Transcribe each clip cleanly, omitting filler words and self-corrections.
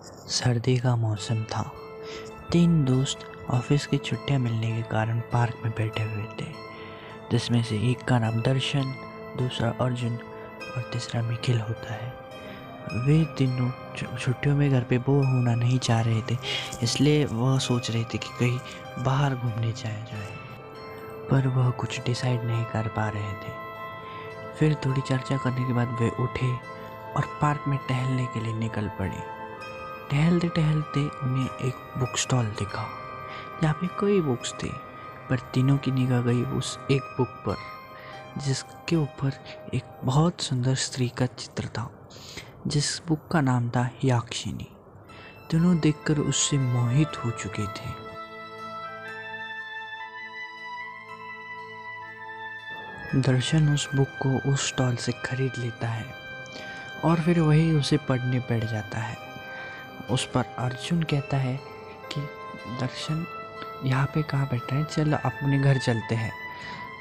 सर्दी का मौसम था। तीन दोस्त ऑफिस की छुट्टियां मिलने के कारण पार्क में बैठे हुए थे, जिसमें से एक का नाम दर्शन, दूसरा अर्जुन और तीसरा निखिल होता है। वे तीनों छुट्टियों में घर पे बोर होना नहीं चाह रहे थे, इसलिए वह सोच रहे थे कि कहीं बाहर घूमने जाया जाए, पर वह कुछ डिसाइड नहीं कर पा रहे थे। फिर थोड़ी चर्चा करने के बाद वे उठे और पार्क में टहलने के लिए निकल पड़े। टहलते टहलते उन्हें एक बुक स्टॉल दिखा, जहाँ पे कई बुक्स थे, पर तीनों की निगाह गई उस एक बुक पर, जिसके ऊपर एक बहुत सुंदर स्त्री का चित्र था, जिस बुक का नाम था याक्षिनी। तीनों देखकर उससे मोहित हो चुके थे। दर्शन उस बुक को उस स्टॉल से खरीद लेता है और फिर वही उसे पढ़ने बैठ जाता है। उस पर अर्जुन कहता है कि दर्शन यहाँ पे कहाँ बैठा है, चल अपने घर चलते हैं।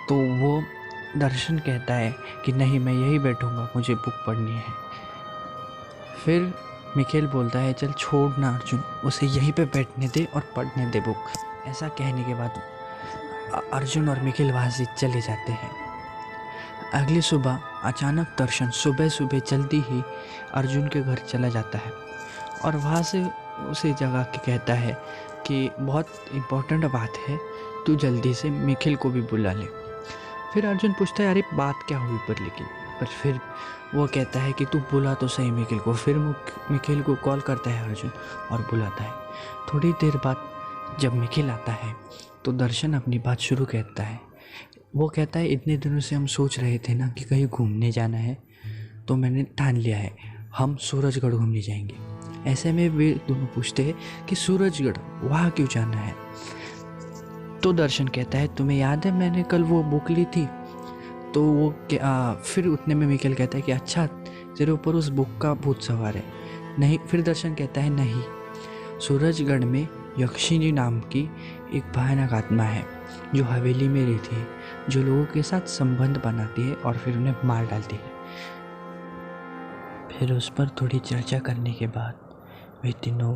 तो वो दर्शन कहता है कि नहीं, मैं यही बैठूँगा, मुझे बुक पढ़नी है। फिर निखिल बोलता है चल छोड़ ना अर्जुन, उसे यहीं पे बैठने दे और पढ़ने दे बुक। ऐसा कहने के बाद अर्जुन और निखिल वहाँ से चले जाते हैं। अगली सुबह अचानक दर्शन सुबह सुबह जल्दी ही अर्जुन के घर चला जाता है और वहाँ से उसे जगह के कहता है कि बहुत इम्पोर्टेंट बात है, तू जल्दी से निखिल को भी बुला ले। फिर अर्जुन पूछता है अरे बात क्या हुई पर फिर वो कहता है कि तू बुला तो सही निखिल को। फिर निखिल को कॉल करता है अर्जुन और बुलाता है। थोड़ी देर बाद जब निखिल आता है तो दर्शन अपनी बात शुरू करता है। वो कहता है इतने दिनों से हम सोच रहे थे ना कि कहीं घूमने जाना है, तो मैंने ठान लिया है, हम सूरजगढ़ घूमने जाएंगे। ऐसे में वे दोनों पूछते हैं कि सूरजगढ़ वहाँ क्यों जाना है। तो दर्शन कहता है तुम्हें याद है मैंने कल वो बुक ली थी। तो वो फिर उतने में निखिल कहता है कि अच्छा, तेरे ऊपर उस बुक का भूत सवार है। नहीं, फिर दर्शन कहता है नहीं, सूरजगढ़ में यक्षिनी नाम की एक भयानक आत्मा है जो हवेली में रहती है, जो लोगों के साथ संबंध बनाती है और फिर उन्हें मार डालती है। फिर उस पर थोड़ी चर्चा करने के बाद वे तीनों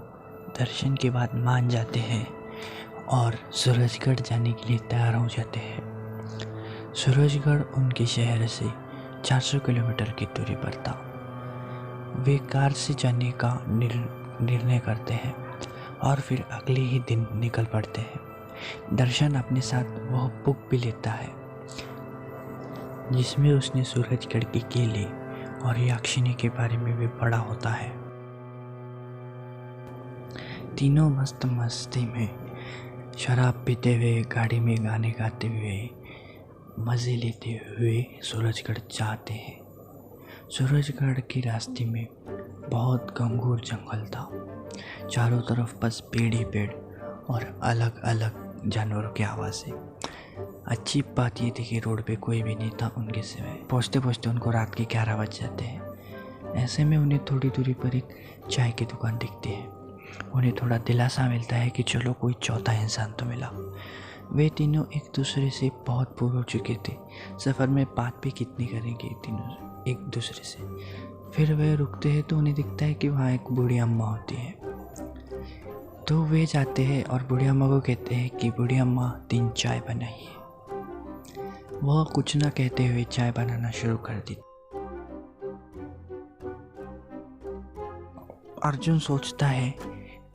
दर्शन की बात मान जाते हैं और सूरजगढ़ जाने के लिए तैयार हो जाते हैं। सूरजगढ़ उनके शहर से 400 किलोमीटर की दूरी पर था। वे कार से जाने का निर्णय करते हैं और फिर अगले ही दिन निकल पड़ते हैं। दर्शन अपने साथ वह बुक भी लेता है जिसमें उसने सूरजगढ़ के किले और याक्षिनी के बारे में भी पढ़ा होता है। तीनों मस्त मस्ती में शराब पीते हुए, गाड़ी में गाने गाते हुए, मज़े लेते हुए सूरजगढ़ जाते हैं। सूरजगढ़ के रास्ते में बहुत घंघोर जंगल था, चारों तरफ बस पेड़ ही पेड़ और अलग अलग जानवरों की आवाज़ें। अच्छी बात ये थी कि रोड पे कोई भी नहीं था उनके सिवाय। पहुँचते पहुँचते उनको रात के 11 बज जाते हैं। ऐसे में उन्हें थोड़ी दूरी पर एक चाय की दुकान दिखती है। उन्हें थोड़ा दिलासा मिलता है कि चलो कोई चौथा इंसान तो मिला। वे तीनों एक दूसरे से बहुत दूर हो चुके थे, सफ़र में बात भी कितनी करेंगे तीनों एक दूसरे से। फिर वे रुकते हैं तो उन्हें दिखता है कि वहाँ एक बूढ़ी अम्मा होती है। तो वे जाते हैं और बूढ़ी अम्मा को कहते हैं कि बूढ़ी अम्मा 3 चाय बनाइए। वह कुछ ना कहते हुए चाय बनाना शुरू कर दी। अर्जुन सोचता है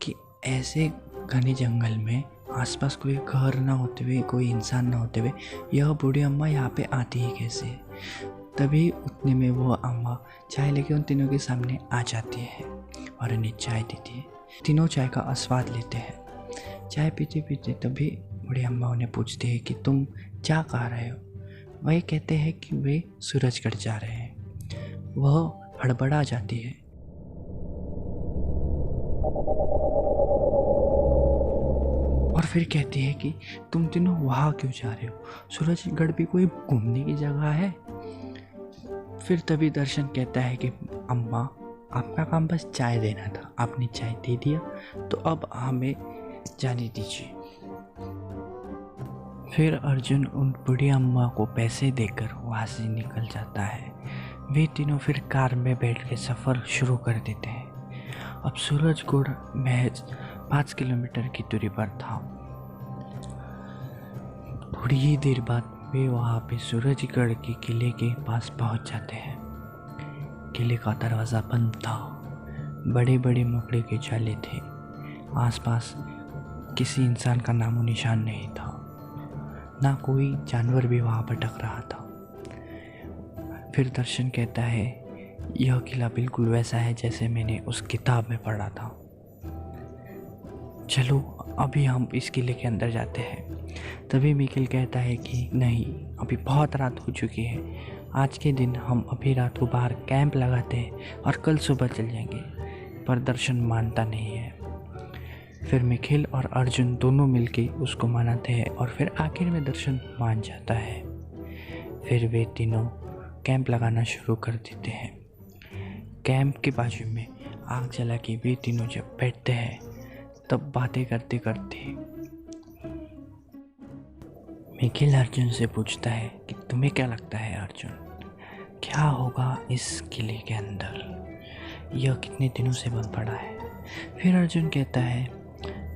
कि ऐसे घने जंगल में आसपास कोई घर ना होते हुए, कोई इंसान ना होते हुए, यह बूढ़ी अम्मा यहाँ पे आती ही कैसे है। तभी उतने में वो अम्मा चाय लेके उन तीनों के सामने आ जाती है और उन्हें चाय देती है। तीनों चाय का आस्वाद लेते हैं। चाय पीते पीते तभी बूढ़ी अम्मा उन्हें पूछती है कि तुम जा कहाँ रहे हो। वही कहते हैं कि वे सूरजगढ़ जा रहे हैं। वह हड़बड़ा जाती है और फिर कहती है कि तुम तीनों वहाँ क्यों जा रहे हो, सूरजगढ़ भी कोई घूमने की जगह है। फिर तभी दर्शन कहता है कि अम्मा, आपका काम बस चाय देना था, आपने चाय दे दिया, तो अब हमें जाने दीजिए। फिर अर्जुन उन बूढ़ी अम्मा को पैसे देकर वहाँ से निकल जाता है। वे तीनों फिर कार में बैठ के सफ़र शुरू कर देते हैं अब सूरजगढ़ महज 5 किलोमीटर की दूरी पर था। थोड़ी ही देर बाद वे वहाँ पे सूरजगढ़ के किले के पास पहुँच जाते हैं। किले का दरवाज़ा बंद था। बड़े बड़े मकड़े के जाले थे। आसपास किसी इंसान का नामो निशान नहीं था। ना कोई जानवर भी वहाँ भटक रहा था। फिर दर्शन कहता है, यह किला बिल्कुल वैसा है जैसे मैंने उस किताब में पढ़ा था। चलो अभी हम इस किले के अंदर जाते हैं। तभी मिकिल कहता है कि नहीं, अभी बहुत रात हो चुकी है। आज के दिन हम अभी रात को बाहर कैंप लगाते हैं और कल सुबह चल जाएंगे। पर दर्शन मानता नहीं है। फिर मिखिल और अर्जुन दोनों मिलके उसको मनाते हैं और फिर आखिर में दर्शन मान जाता है। फिर वे तीनों कैंप लगाना शुरू कर देते हैं। कैंप के बाजू में आग जला के वे तीनों जब बैठते हैं तब बातें करते करते मिखिल अर्जुन से पूछता है कि तुम्हें क्या लगता है अर्जुन, क्या होगा इस किले के अंदर? यह कितने दिनों से बंद पड़ा है। फिर अर्जुन कहता है,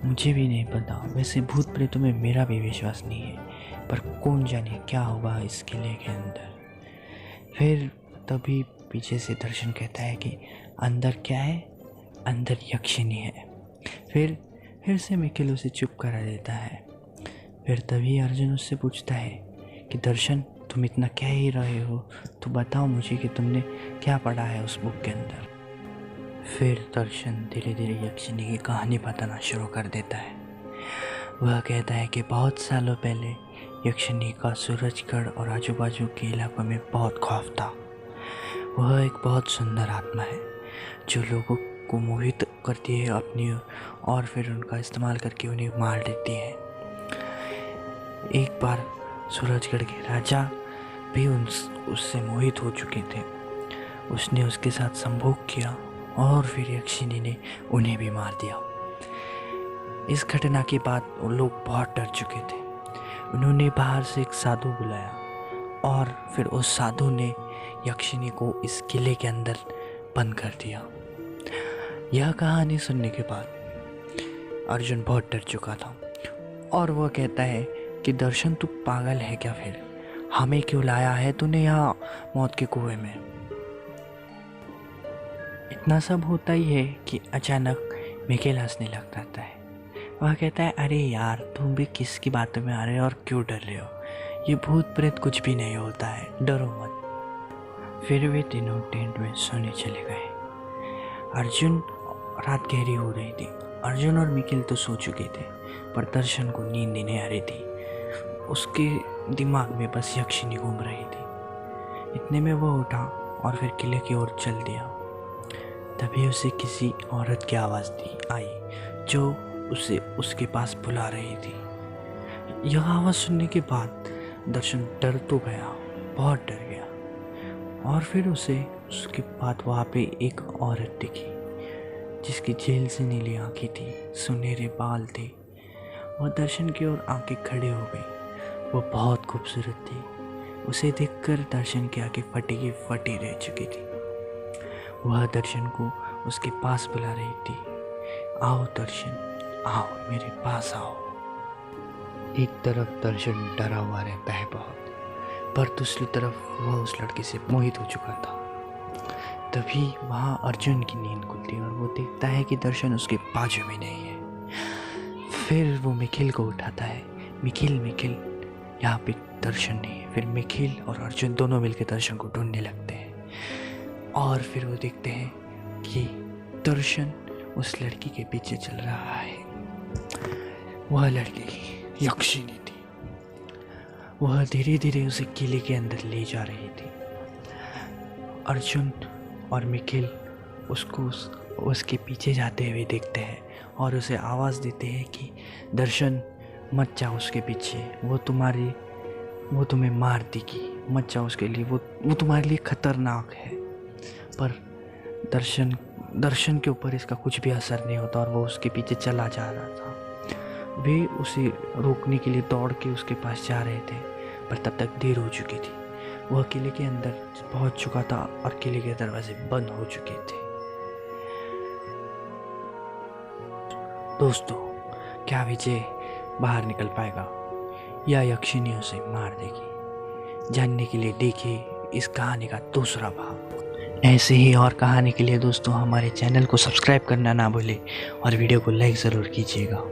मुझे भी नहीं पता। वैसे भूत प्रेतों में मेरा भी विश्वास नहीं है, पर कौन जाने क्या होगा इस किले के अंदर। फिर तभी पीछे से दर्शन कहता है कि अंदर क्या है? अंदर यक्षिनी है। फिर से मिखिल उसे चुप करा देता है। फिर तभी अर्जुन उससे पूछता है कि दर्शन, तुम इतना कह ही रहे हो तो बताओ मुझे कि तुमने क्या पढ़ा है उस बुक के अंदर। फिर दर्शन धीरे धीरे यक्षिनी की कहानी बताना शुरू कर देता है। वह कहता है कि बहुत सालों पहले यक्षिनी का सूरजगढ़ और आजू बाजू के इलाकों में बहुत खौफ था। वह एक बहुत सुंदर आत्मा है जो लोगों को मोहित करती है अपनी और फिर उनका इस्तेमाल करके उन्हें मार देती है। एक बार सूरजगढ़ के राजा भी उससे मोहित हो चुके थे। उसने उसके साथ संभोग किया और फिर यक्षिनी ने उन्हें भी मार दिया। इस घटना के बाद वो लोग बहुत डर चुके थे। उन्होंने बाहर से एक साधु बुलाया और फिर उस साधु ने यक्षिनी को इस किले के अंदर बंद कर दिया। यह कहानी सुनने के बाद अर्जुन बहुत डर चुका था और वह कहता है कि दर्शन, तू पागल है क्या? फिर हमें क्यों लाया है तूने यहाँ मौत के कुएं में? इतना सब होता ही है कि अचानक मिखिल हंसने लग जाता है। वह कहता है, अरे यार, तुम भी किसकी बातों में आ रहे हो और क्यों डर रहे हो? ये भूत प्रेत कुछ भी नहीं होता है, डरो मत। फिर वे तीनों टेंट में सोने चले गए। अर्जुन, रात गहरी हो रही थी। अर्जुन और मिखिल तो सो चुके थे, पर दर्शन को नींद नहीं आ रही थी। उसके दिमाग में बस यक्षिनी घूम रही थी। इतने में वह उठा और फिर किले की ओर चल दिया। तभी उसे किसी औरत की आवाज़ आई जो उसे उसके पास बुला रही थी। यह आवाज़ सुनने के बाद दर्शन डर तो गया, बहुत डर गया। और फिर उसे उसके बाद वहाँ पे एक औरत दिखी जिसकी झील से नीली आँखें थी, सुनहरे बाल थे। वह दर्शन की ओर आंखें खड़ी हो गई। वह बहुत खूबसूरत थी। उसे देखकर दर्शन की आंखें फटी की फटी रह चुकी थी। वह दर्शन को उसके पास बुला रही थी, आओ दर्शन, आओ मेरे पास आओ। एक तरफ दर्शन डरा हुआ रहता है बहुत, पर दूसरी तरफ वह उस लड़की से मोहित हो चुका था। तभी वहाँ अर्जुन की नींद खुलती है और वो देखता है कि दर्शन उसके बाजू में नहीं है। फिर वो मिखिल को उठाता है, मिखिल मिखिल, यहाँ पे दर्शन नहीं है। फिर मिखिल और अर्जुन दोनों मिलकर दर्शन को ढूंढने लगते हैं और फिर वो देखते हैं कि दर्शन उस लड़की के पीछे चल रहा है। वह लड़की यक्षिनी थी। वह धीरे धीरे उसे किले के अंदर ले जा रही थी। अर्जुन और मिखिल उसको उसके पीछे जाते हुए देखते हैं और उसे आवाज़ देते हैं कि दर्शन, मत जाओ उसके पीछे, वो तुम्हें मार देगी, मत जाओ उसके लिए, वो तुम्हारे लिए खतरनाक है। पर दर्शन के ऊपर इसका कुछ भी असर नहीं होता और वो उसके पीछे चला जा रहा था। वे उसे रोकने के लिए दौड़ के उसके पास जा रहे थे, पर तब तक देर हो चुकी थी। वह किले के अंदर पहुंच चुका था और किले के दरवाजे बंद हो चुके थे। दोस्तों, क्या विजय बाहर निकल पाएगा या यक्षिणी उसे मार देगी? जानने के लिए देखिए इस कहानी का दूसरा भाग। ऐसे ही और कहानी के लिए दोस्तों हमारे चैनल को सब्सक्राइब करना ना भूलें और वीडियो को लाइक ज़रूर कीजिएगा।